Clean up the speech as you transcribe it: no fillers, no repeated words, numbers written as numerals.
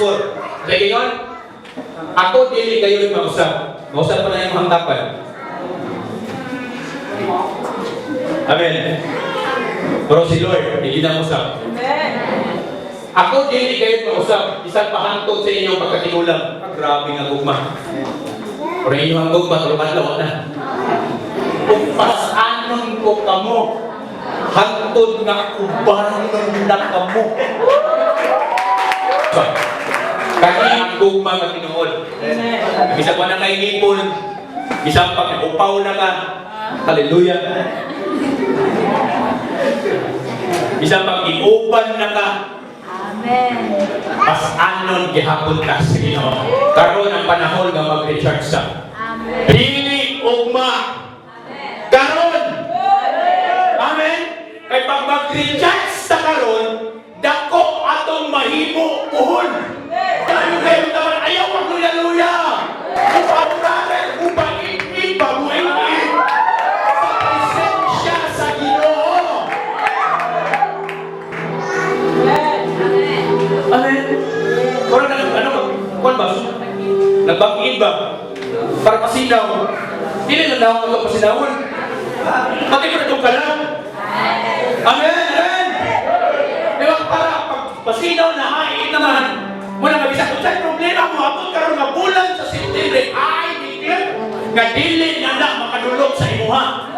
4. Lagi yun, ako dili kayo mausap. Mausap pa na yung hanggapan. Amen. Pero si Lord, hindi na usap. Ako dili kayo mausap. Isang pahantod sa inyong pagkatigulang. Grabe nga gugma. Pero inyong gugma, turumadlaw na. Kung pasanon ko kamo, hantod nga ubanon na kamo. Kani ang gugma nga tinuod. Bisa ko na kay ngipon, bisa pag-upaw na ka. Hallelujah. Bisa pag-iuban na ka. Amen. Pasanon gihapon ka sa Ginoo. Karon ang panahon nga mag-recharge sa. Amen. Dili ugma. Karon. Amen. Kay pag mag-recharge sa karon, dako atong mahimo uhon. Tayo kayo naman ayaw magluya-luya. Upawraran, upangin, pabuhin. Sa presensya sa Ginoo. Amen. Kung kung ba? Nagbangin ba? Para pasinaw. Dili lang daw ako pasinawon. Pati ko na itong kalam. Amen. Amen. Diba para pag pasinaw na hain naman, muna mabisa kung saan problema mo, abot karon nga bulan sa September, ay, nga dili na makadulog sa imuha.